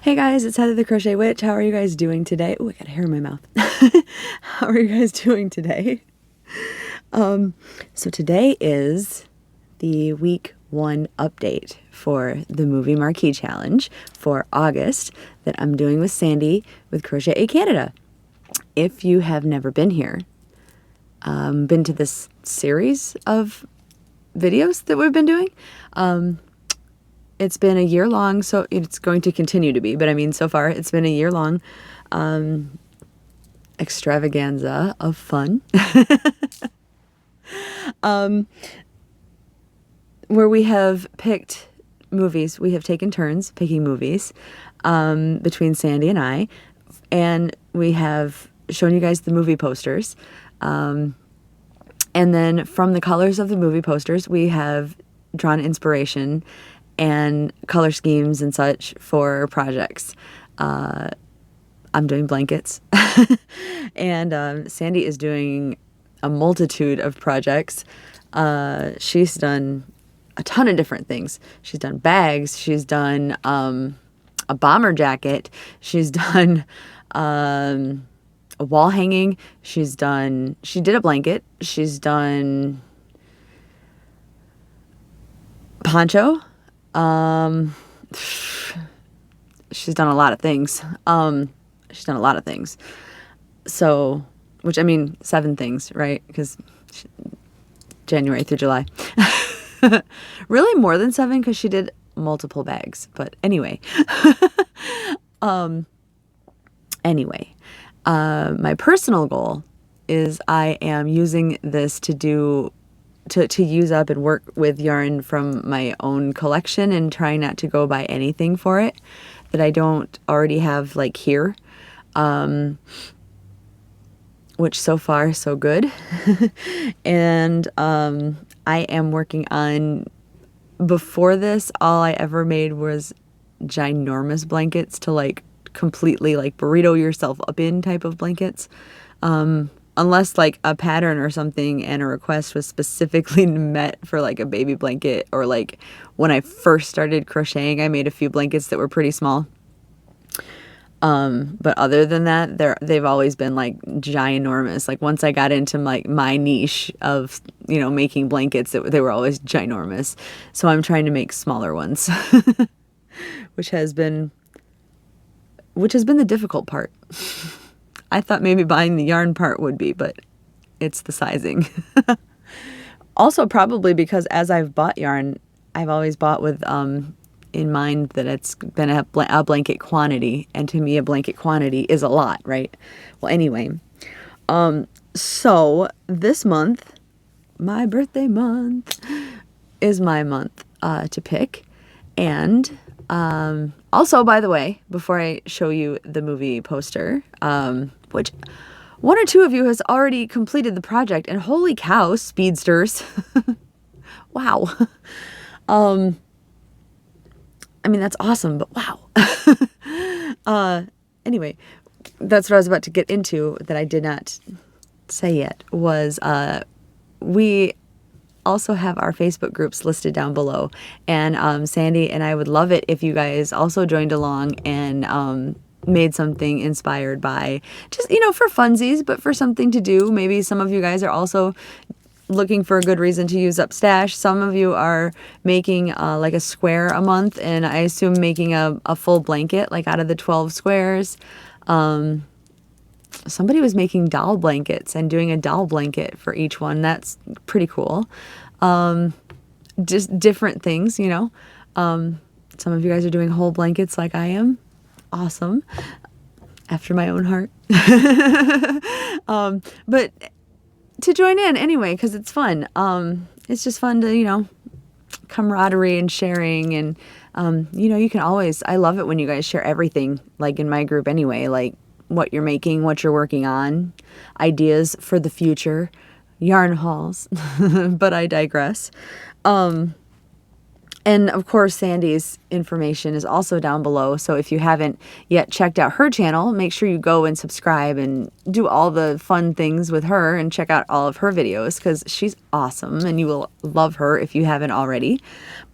Hey guys, it's Heather the Crochet Witch. How are you guys doing today? Oh, I got hair in my mouth. How are you guys doing today? So today is the week 1 update for the movie Marquee challenge for August that I'm doing with Sandy with Crochet Canada. If you have never been here, been to this series of videos that we've been doing, it's been a year long, so it's going to continue to be, but I mean, so far it's been a year long extravaganza of fun where we have picked movies. We have taken turns picking movies between Sandy and I, and we have shown you guys the movie posters. And then from the colors of the movie posters, we have drawn inspiration and color schemes and such for projects. I'm doing blankets and Sandy is doing a multitude of projects. She's done a ton of different things. She's done bags. She's done a bomber jacket. She's done a wall hanging. She did a blanket. She's done poncho. She's done a lot of things. So, which I mean, 7 things, right? Because January through July. Really more than 7 because she did multiple bags. But anyway, my personal goal is I am using this to use up and work with yarn from my own collection and try not to go buy anything for it that I don't already have like here, which so far so good. And I am working on, before this all I ever made was ginormous blankets to like completely like burrito yourself up in type of blankets. Unless like a pattern or something and a request was specifically met for like a baby blanket, or like when I first started crocheting, I made a few blankets that were pretty small. But other than that, they've always been like ginormous. Like once I got into like my niche of, making blankets, they were always ginormous. So I'm trying to make smaller ones, which has been the difficult part. I thought maybe buying the yarn part would be, but it's the sizing. Also, probably because as I've bought yarn, I've always bought with in mind that it's been a blanket quantity, and to me a blanket quantity is a lot, right? Well, anyway, so this month, my birthday month, is my month to pick. And also, by the way, before I show you the movie poster, which 1 or 2 of you has already completed the project, and holy cow, speedsters. Wow. I mean, that's awesome, but wow. Anyway, that's what I was about to get into that I did not say yet, was we also have our Facebook groups listed down below, and Sandy and I would love it if you guys also joined along and made something inspired by, just for funsies, but for something to do. Maybe some of you guys are also looking for a good reason to use up stash. Some of you are making like a square a month, and I assume making a full blanket like out of the 12 squares. Somebody was making doll blankets and doing a doll blanket for each one. That's pretty cool. Just different things, some of you guys are doing whole blankets like I am. Awesome. After my own heart. But to join in anyway, because it's fun. It's just fun to, camaraderie and sharing. And, you can always, I love it when you guys share everything, like in my group anyway, like what you're making, what you're working on, ideas for the future, yarn hauls, but I digress. And of course, Sandy's information is also down below. So if you haven't yet checked out her channel, make sure you go and subscribe and do all the fun things with her and check out all of her videos, because she's awesome and you will love her if you haven't already.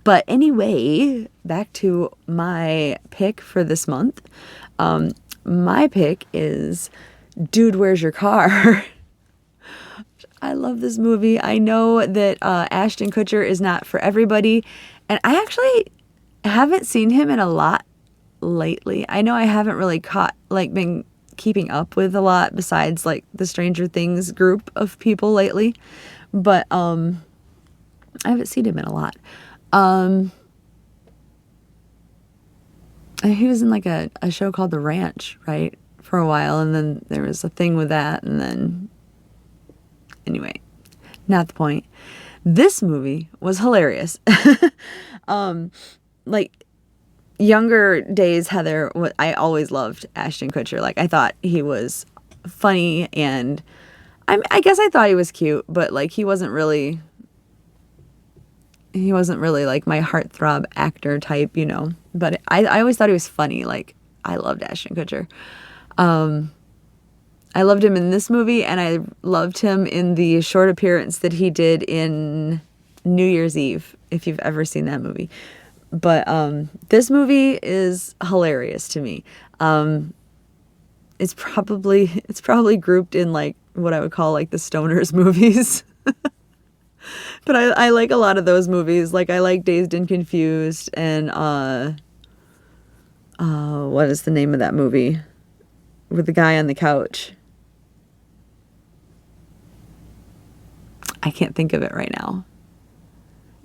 But anyway, back to my pick for this month. My pick is Dude, Where's Your Car? I love this movie. I know that Ashton Kutcher is not for everybody, and I actually haven't seen him in a lot lately. I know I haven't really been keeping up with a lot besides like the Stranger Things group of people lately, but I haven't seen him in a lot. He was in like a show called The Ranch, right, for a while, and then there was a thing with that, and then anyway, not the point. This movie was hilarious. Like younger days, Heather, I always loved Ashton Kutcher. Like I thought he was funny, and I guess I thought he was cute, but like he wasn't really like my heartthrob actor type, you know. But I always thought he was funny. Like I loved Ashton Kutcher. I loved him in this movie, and I loved him in the short appearance that he did in New Year's Eve, if you've ever seen that movie. But this movie is hilarious to me. It's probably grouped in like what I would call like the stoners movies. But I like a lot of those movies. Like I like Dazed and Confused, and what is the name of that movie with the guy on the couch? I can't think of it right now.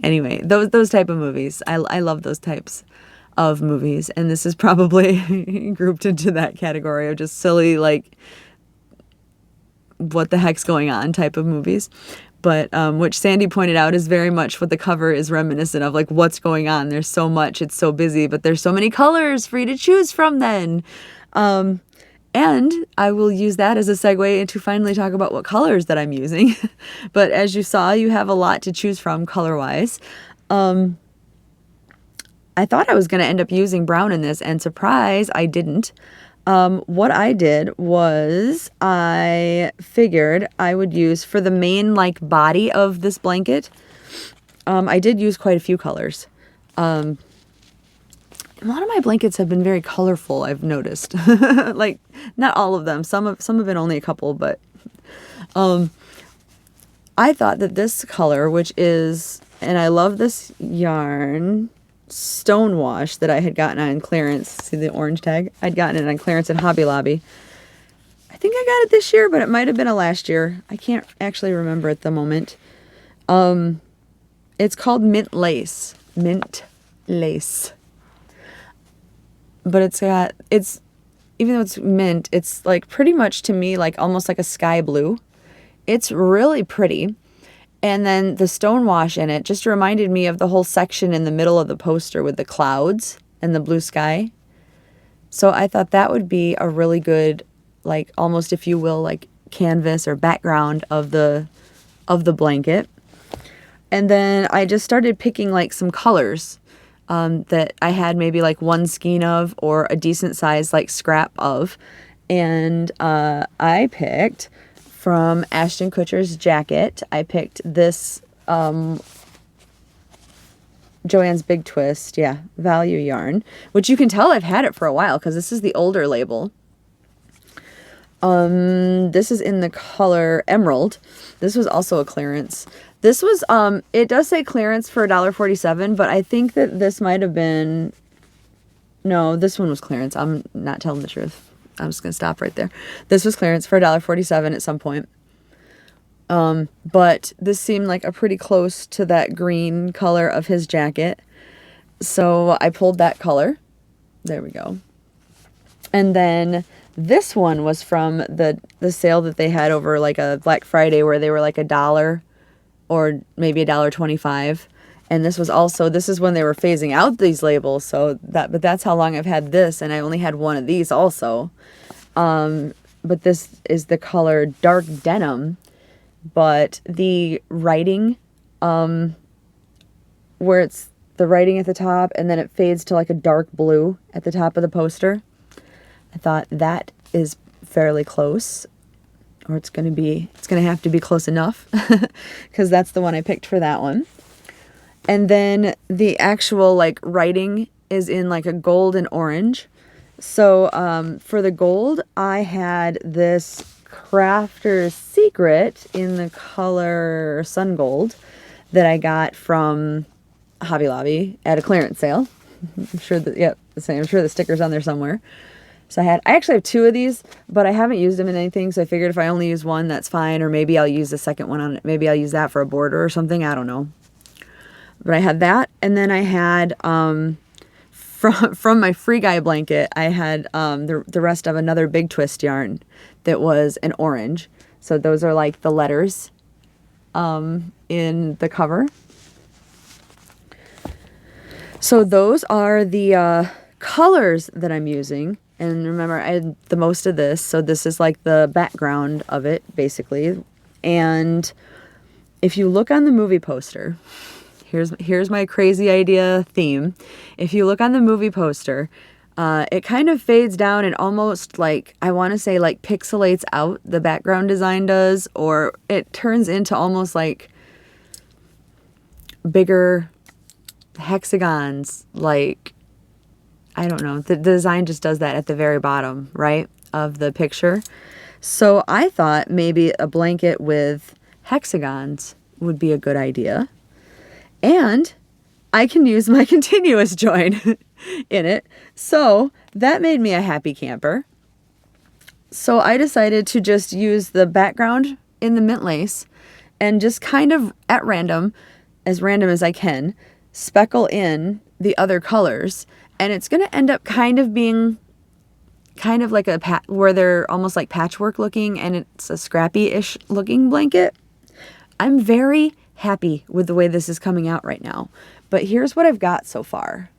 Anyway, those type of movies. I love those types of movies, and this is probably grouped into that category of just silly, like, what the heck's going on type of movies. But which Sandy pointed out is very much what the cover is reminiscent of, like what's going on. There's so much, it's so busy, but there's so many colors for you to choose from then. And I will use that as a segue to finally talk about what colors that I'm using. But as you saw, you have a lot to choose from color-wise. I thought I was going to end up using brown in this, and surprise, I didn't. What I did was I figured I would use for the main like body of this blanket. I did use quite a few colors. A lot of my blankets have been very colorful, I've noticed. Like, not all of them. Some have been only a couple, but I thought that this color, which is, and I love this yarn, Stonewash, that I had gotten on clearance. See the orange tag? I'd gotten it on clearance at Hobby Lobby. I think I got it this year, but it might have been a last year. I can't actually remember at the moment. It's called Mint Lace. Mint Lace. But even though it's mint, it's like pretty much to me like almost like a sky blue. It's really pretty. And then the stonewash in it just reminded me of the whole section in the middle of the poster with the clouds and the blue sky. So I thought that would be a really good, like almost, if you will, like canvas or background of the blanket. And then I just started picking like some colors that I had maybe like one skein of or a decent size like scrap of. And I picked from Ashton Kutcher's jacket, I picked this Joann's Big Twist, value yarn, which you can tell I've had it for a while because this is the older label. This is in the color Emerald. This was also a clearance. This was, it does say clearance for $1.47, but I think that this might have been, no, this one was clearance. I'm not telling the truth. I'm just going to stop right there. This was clearance for $1.47 at some point. But this seemed like a pretty close to that green color of his jacket. So I pulled that color. There we go. And then this one was from the sale that they had over like a Black Friday where they were like $1 or maybe $1.25. And this was also, this is when they were phasing out these labels. But that's how long I've had this. And I only had one of these also. But this is the color Dark Denim. But the writing, where it's the writing at the top and then it fades to like a dark blue at the top of the poster. I thought that is fairly close, or it's going to have to be close enough because that's the one I picked for that one. And then the actual like writing is in like a gold and orange. So for the gold, I had this Crafter's Secret in the color Sun Gold that I got from Hobby Lobby at a clearance sale. I'm sure that, yep, I'm sure the sticker's on there somewhere. So I actually have 2 of these, but I haven't used them in anything. So I figured if I only use one, that's fine. Or maybe I'll use the second one on it. Maybe I'll use that for a border or something. I don't know. But I had that. And then I had, from my Free Guy blanket, I had the rest of another Big Twist yarn that was an orange. So those are like the letters in the cover. So those are the colors that I'm using. And remember, I had the most of this. So this is like the background of it, basically. And if you look on the movie poster, here's my crazy idea theme. If you look on the movie poster, it kind of fades down and almost like, I want to say like pixelates out, the background design does, or it turns into almost like bigger hexagons, like, I don't know, the design just does that at the very bottom, right, of the picture. So I thought maybe a blanket with hexagons would be a good idea. And I can use my continuous join in it. So that made me a happy camper. So I decided to just use the background in the mint lace and just kind of at random as I can, speckle in the other colors. And it's going to end up kind of being kind of like where they're almost like patchwork looking, and it's a scrappy-ish looking blanket. I'm very happy with the way this is coming out right now. But here's what I've got so far.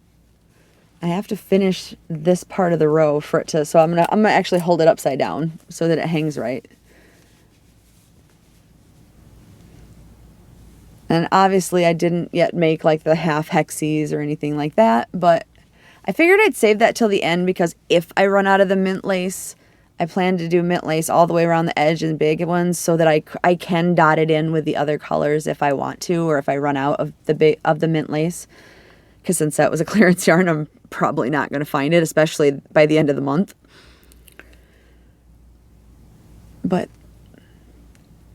I have to finish this part of the row for it to, so I'm gonna actually hold it upside down so that it hangs right. And obviously I didn't yet make like the half hexies or anything like that, but I figured I'd save that till the end, because if I run out of the mint lace, I plan to do mint lace all the way around the edge and big ones so that I can dot it in with the other colors if I want to, or if I run out of the mint lace. Because since that was a clearance yarn, I'm probably not going to find it, especially by the end of the month. But,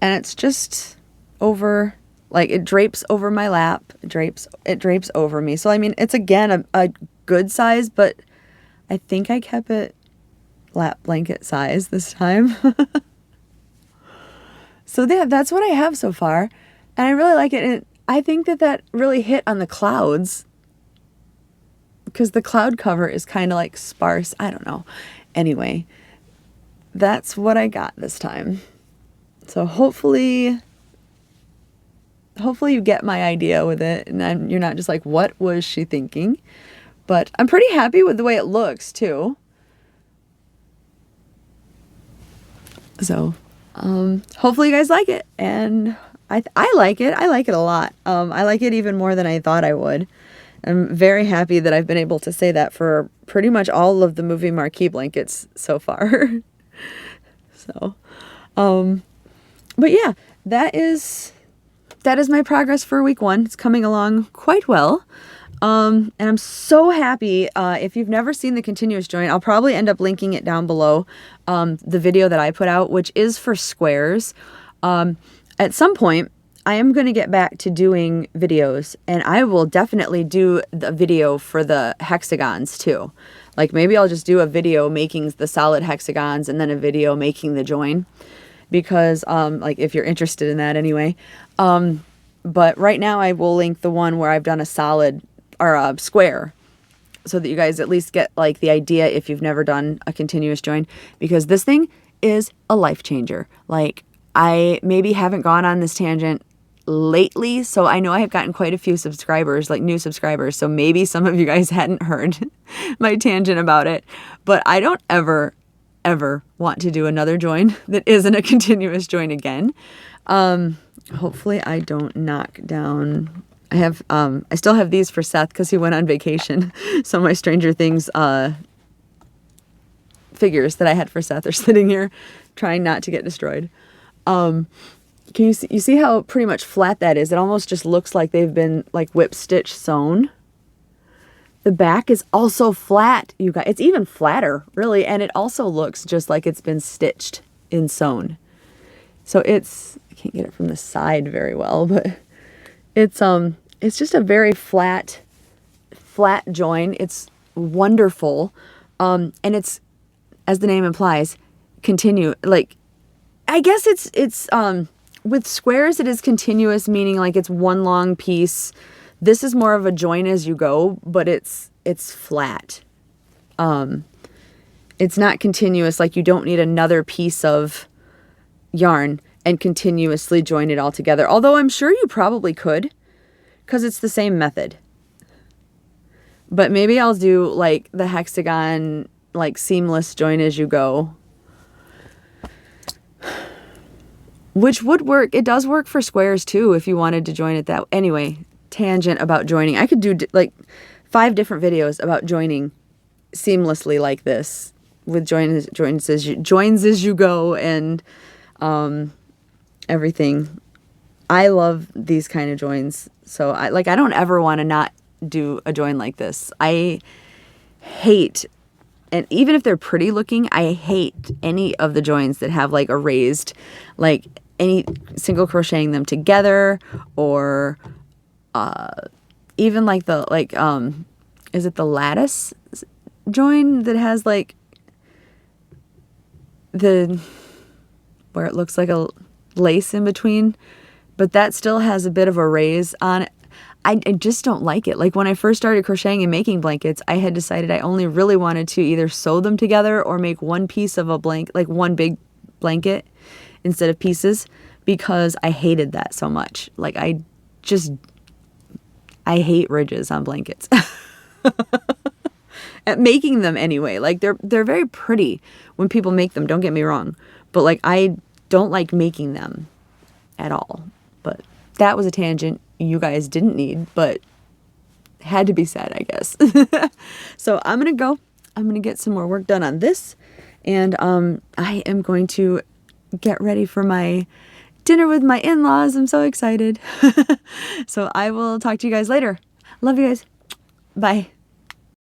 and it's just over, like it drapes over my lap, it drapes over me. So I mean, it's again a good size, but I think I kept it lap blanket size this time. So that's what I have so far, and I really like it. And I think that really hit on the clouds, because the cloud cover is kind of like sparse. I don't know. Anyway, that's what I got this time. So hopefully you get my idea with it, and you're not just like, what was she thinking? But I'm pretty happy with the way it looks too. So hopefully you guys like it, and I like it. I like it a lot. I like it even more than I thought I would. I'm very happy that I've been able to say that for pretty much all of the movie Marquee blankets so far. So, but yeah, that is my progress for week 1. It's coming along quite well. And I'm so happy. If you've never seen the continuous join, I'll probably end up linking it down below, the video that I put out, which is for squares. At some point, I am going to get back to doing videos, and I will definitely do the video for the hexagons too. Like maybe I'll just do a video making the solid hexagons and then a video making the join, because like if you're interested in that anyway. But right now I will link the one where I've done a solid or a square, so that you guys at least get like the idea if you've never done a continuous join, because this thing is a life changer. Like I maybe haven't gone on this tangent lately, so I know I have gotten quite a few subscribers, like new subscribers, so maybe some of you guys hadn't heard my tangent about it, but I don't ever want to do another join that isn't a continuous join again. Hopefully I don't knock down, I still have these for Seth because he went on vacation. So my Stranger Things figures that I had for Seth are sitting here trying not to get destroyed. can you see how pretty much flat that is? It almost just looks like they've been like whip stitch sewn. The back is also flat, you guys. It's even flatter, really, and it also looks just like it's been stitched and sewn. So it's, I can't get it from the side very well, but it's just a very flat join. It's wonderful. And it's, as the name implies, like, I guess it's with squares it is continuous, meaning like it's one long piece. This is more of a join as you go, but it's flat. It's not continuous, like you don't need another piece of yarn and continuously join it all together. Although I'm sure you probably could, because it's the same method. But maybe I'll do like the hexagon, like seamless join as you go, which would work. It does work for squares too if you wanted to join it that way. Anyway, tangent about joining. I could do like 5 different videos about joining seamlessly like this with joins as you go and everything. I love these kind of joins. So I don't ever want to not do a join like this. I hate, and even if they're pretty looking, I hate any of the joins that have like a raised, like any single crocheting them together, or even like is it the lattice join that has like where it looks like a lace in between, but that still has a bit of a raise on it. I just don't like it. Like when I first started crocheting and making blankets, I had decided I only really wanted to either sew them together or make one piece of a like one big blanket instead of pieces, because I hated that so much. Like I hate ridges on blankets. At making them anyway. Like they're very pretty when people make them, don't get me wrong. But like I don't like making them at all. But that was a tangent you guys didn't need, but had to be said, I guess. So I'm gonna get some more work done on this, and I am going to get ready for my dinner with my in-laws. I'm so excited. So I will talk to you guys later. Love you guys. Bye.